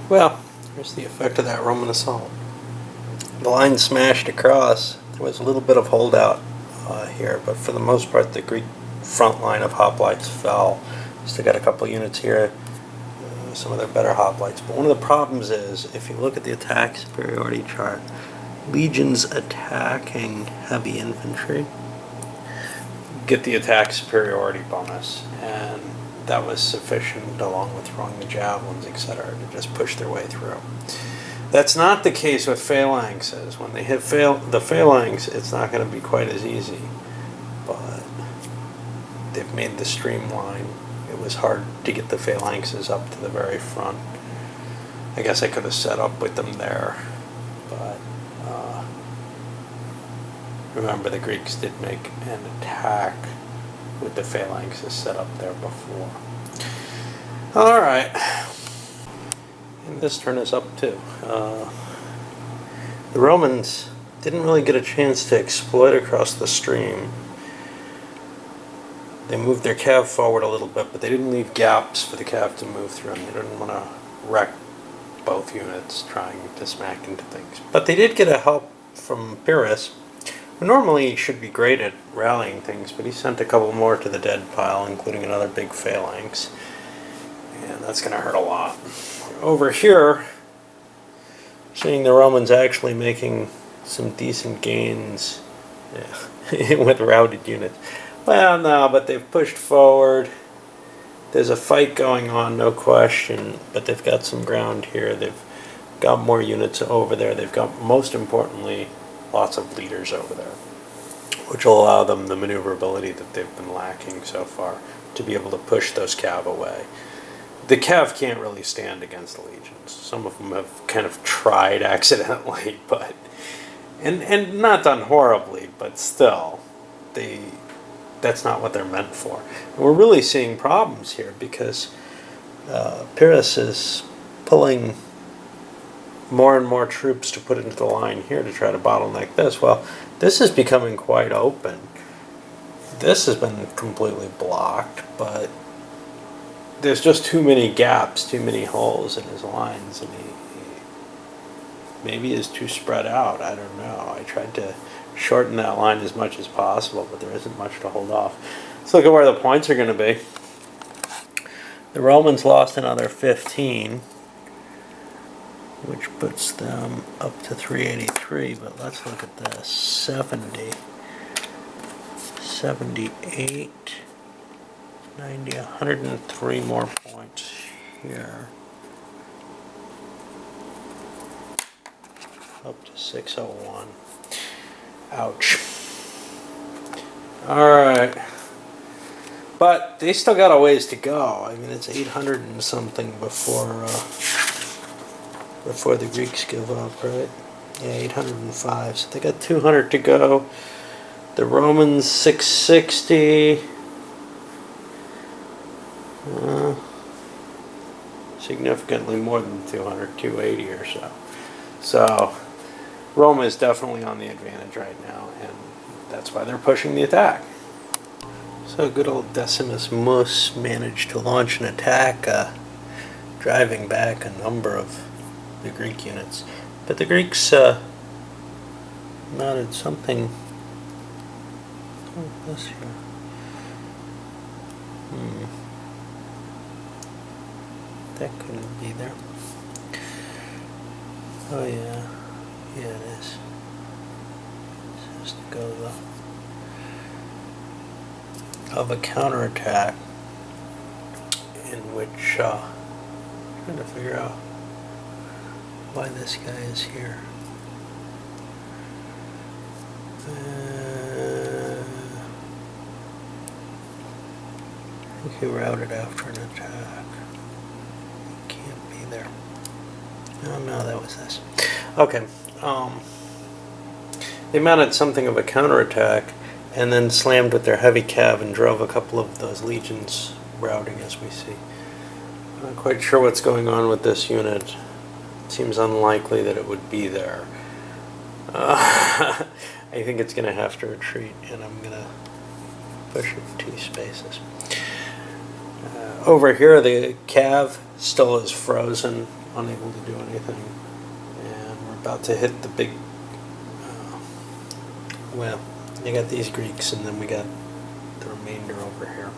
Well, here's the effect of that Roman assault. The line smashed across. There was a little bit of holdout here, but for the most part the Greek front line of hoplites fell. Still got a couple units here, some of their better hoplites. But one of the problems is, if you look at the attack superiority chart, legions attacking heavy infantry get the attack superiority bonus, and that was sufficient, along with throwing the javelins, etc., to just push their way through. That's not the case with phalanxes. When they hit the phalanx, it's not going to be quite as easy, but they've made the streamline. It was hard to get the phalanxes up to the very front. I guess I could have set up with them there, but remember, the Greeks did make an attack with the phalanxes set up there before. Alright. And this turn is up too. The Romans didn't really get a chance to exploit across the stream. They moved their cav forward a little bit, but they didn't leave gaps for the cav to move through, and they didn't want to wreck both units trying to smack into things. But they did get a help from Pyrrhus, who normally should be great at rallying things, but he sent a couple more to the dead pile, including another big phalanx, and that's going to hurt a lot. Over here, seeing the Romans actually making some decent gains with routed units. Well, no, but they've pushed forward. There's a fight going on, no question, but they've got some ground here. They've got more units over there. They've got, most importantly, lots of leaders over there, which will allow them the maneuverability that they've been lacking so far to be able to push those cav away. The cav can't really stand against the legions. Some of them have kind of tried accidentally, but and not done horribly, but still, that's not what they're meant for. And we're really seeing problems here because Pyrrhus is pulling more and more troops to put into the line here to try to bottleneck this. Well, this is becoming quite open. This has been completely blocked, but there's just too many gaps, too many holes in his lines, and he maybe is too spread out. I don't know. I tried to shorten that line as much as possible, but there isn't much to hold off. Let's look at where the points are going to be. The Romans lost another 15, which puts them up to 383, but let's look at this. 70, 78, 90, 103 more points here. Up to 601. Ouch. Alright. But they still got a ways to go. I mean, it's 800 and something before the Greeks give up, right? Yeah, 805. So they got 200 to go. The Romans, 660. Significantly more than 200, 280 or so. So Rome is definitely on the advantage right now, and that's why they're pushing the attack. So good old Decimus Mus managed to launch an attack, driving back a number of the Greek units. But the Greeks mounted something like this here. That couldn't be there. Oh yeah. Yeah, it is. It has to go of a counterattack in which trying to figure out why this guy is here. I think he routed after an attack. He can't be there. Oh no, that was this. Okay. They mounted something of a counterattack and then slammed with their heavy cav and drove a couple of those legions routing, as we see. I'm not quite sure what's going on with this unit. It seems unlikely that it would be there. I think it's going to have to retreat, and I'm going to push it 2 spaces. Over here, the cav still is frozen unable to do anything. And we're about to hit the big, well, you got these Greeks, and then we got the remainder over here.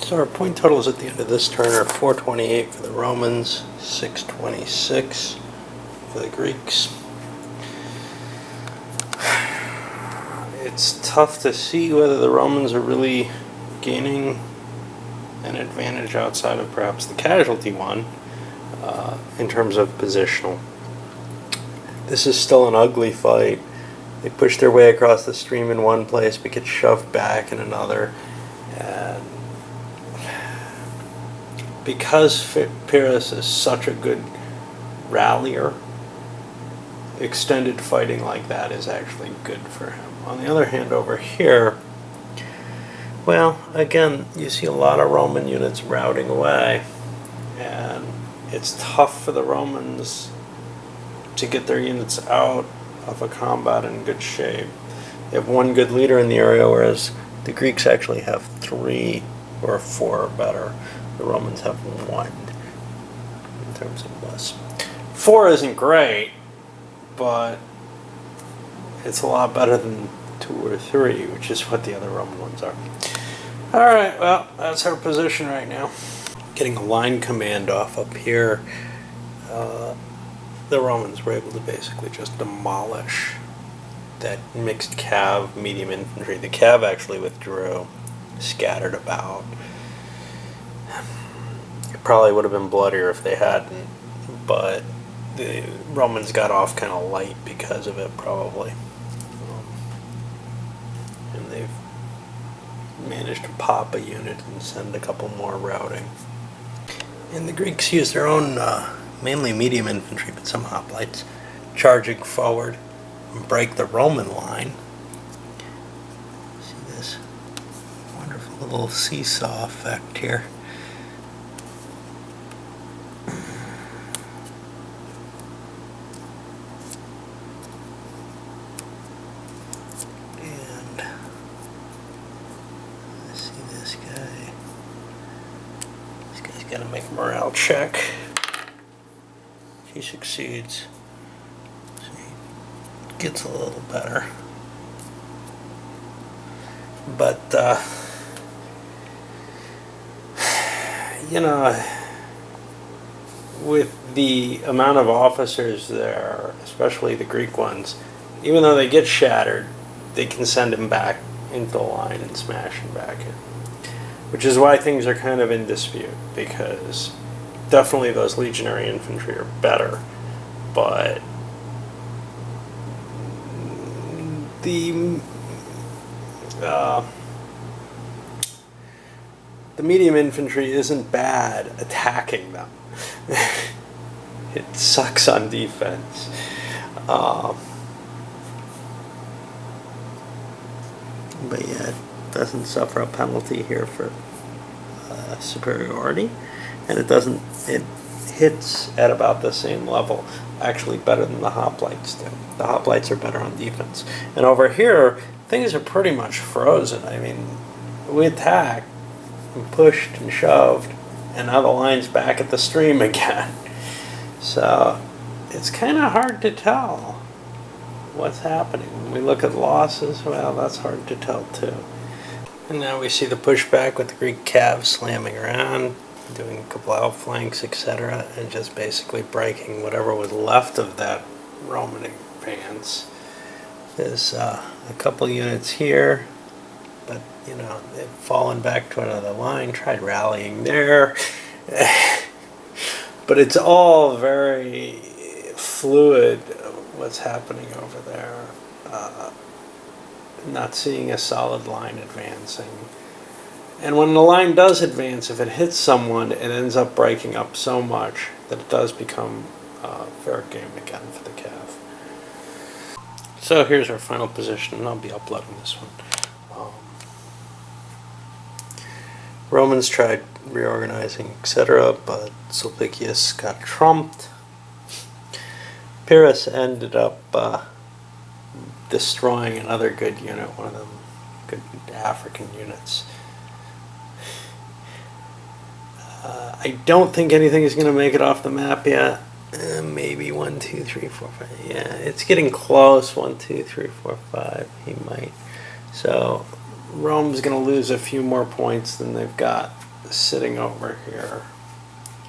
So our point totals at the end of this turn are 428 for the Romans, 626 for the Greeks. It's tough to see whether the Romans are really gaining an advantage outside of perhaps the casualty one in terms of positional. This is still an ugly fight. They push their way across the stream in one place but get shoved back in another. And because Pyrrhus is such a good rallier, extended fighting like that is actually good for him. On the other hand, over here, well, again, you see a lot of Roman units routing away, and it's tough for the Romans to get their units out of a combat in good shape. They have one good leader in the area, whereas the Greeks actually have 3 or 4 or better. The Romans have 1 in terms of less. 4 isn't great, but it's a lot better than 2 or 3, which is what the other Roman ones are. Alright, well, that's our position right now. Getting a line command off up here, the Romans were able to basically just demolish that mixed cav medium infantry. The cav actually withdrew, scattered about. It probably would have been bloodier if they hadn't, but the Romans got off kind of light because of it, probably. And they've managed to pop a unit and send a couple more routing. And the Greeks used their own, mainly medium infantry, but some hoplites, charging forward and break the Roman line. See this wonderful little seesaw effect here. Got to make a morale check. He succeeds. See, gets a little better. But, you know, with the amount of officers there, especially the Greek ones, even though they get shattered, they can send him back into the line and smash him back in. Which is why things are kind of in dispute, because definitely those legionary infantry are better, but the medium infantry isn't bad attacking them. It sucks on defense. But yeah, it doesn't suffer a penalty here for superiority, and it hits at about the same level, actually better than the hoplites do. The hoplites are better on defense. And over here, things are pretty much frozen. I mean, we attacked and pushed and shoved, and now the line's back at the stream again. So it's kind of hard to tell what's happening. When we look at losses, well, that's hard to tell too. And now we see the pushback with the Greek cav slamming around, doing a couple outflanks, etc., and just basically breaking whatever was left of that Roman advance. There's a couple units here, but you know, they've fallen back to another line, tried rallying there. But it's all very fluid what's happening over there. Not seeing a solid line advancing. And when the line does advance, if it hits someone, it ends up breaking up so much that it does become fair game again for the cav. So here's our final position, and I'll be uploading this one. Romans tried reorganizing, etc., but Sulpicius got trumped. Pyrrhus ended up destroying another good unit, one of them good African units. I don't think anything is going to make it off the map yet. Maybe 1, 2, 3, 4, 5. Yeah, it's getting close. 1, 2, 3, 4, 5. He might. So Rome's going to lose a few more points than they've got sitting over here.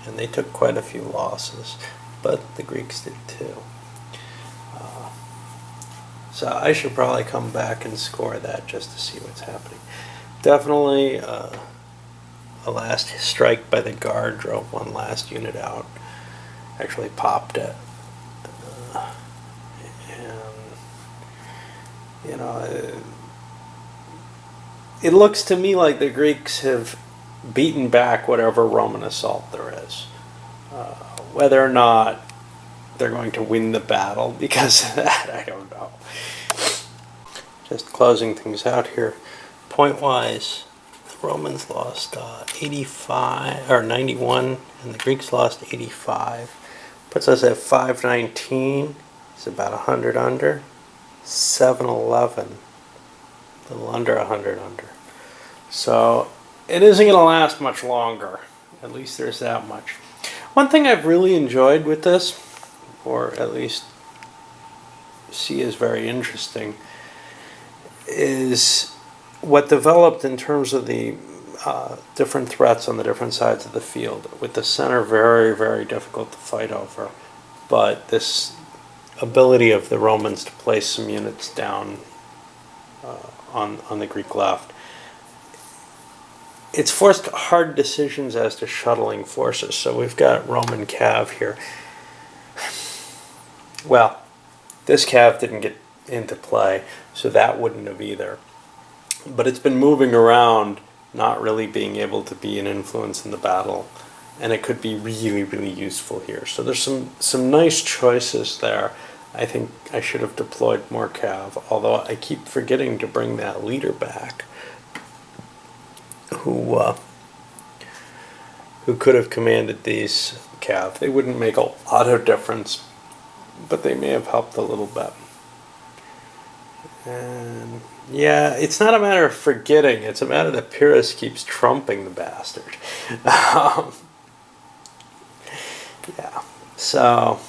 And they took quite a few losses, but the Greeks did too. So I should probably come back and score that just to see what's happening. Definitely a last strike by the guard drove one last unit out. Actually popped it. And, you know, it looks to me like the Greeks have beaten back whatever Roman assault there is. Whether or not they're going to win the battle because of that, I don't know. Just closing things out here. Point-wise, the Romans lost 85 or 91, and the Greeks lost 85. Puts us at 519. It's about 100 under. 711. A little under 100 under. So it isn't going to last much longer. At least there's that much. One thing I've really enjoyed with this, or at least see as very interesting, is what developed in terms of the different threats on the different sides of the field, with the center very, very difficult to fight over, but this ability of the Romans to place some units down on the Greek left. It's forced hard decisions as to shuttling forces. So we've got Roman cav here. Well, this cav didn't get into play, so that wouldn't have either. But it's been moving around, not really being able to be an influence in the battle, and it could be really, really useful here. So there's some nice choices there. I think I should have deployed more cav, although I keep forgetting to bring that leader back, who could have commanded these cav. They wouldn't make a lot of difference, but they may have helped a little bit. And yeah, it's not a matter of forgetting, it's a matter that Pyrrhus keeps trumping the bastard. Yeah, so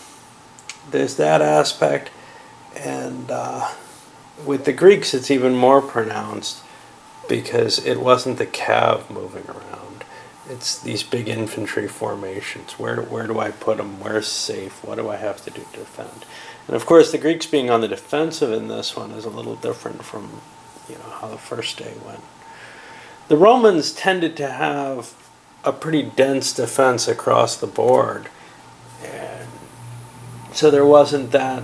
there's that aspect, and with the Greeks it's even more pronounced because it wasn't the cav moving around. It's these big infantry formations. Where do I put them? Where's safe? What do I have to do to defend? And of course, the Greeks being on the defensive in this one is a little different from, how the first day went. The Romans tended to have a pretty dense defense across the board, and so there wasn't that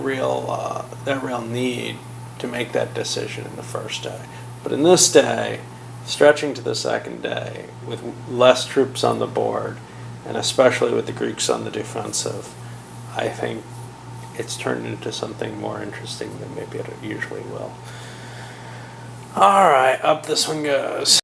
real need to make that decision in the first day. But in this day, stretching to the second day, with less troops on the board, and especially with the Greeks on the defensive, I think it's turned into something more interesting than maybe it usually will. Alright, up this one goes.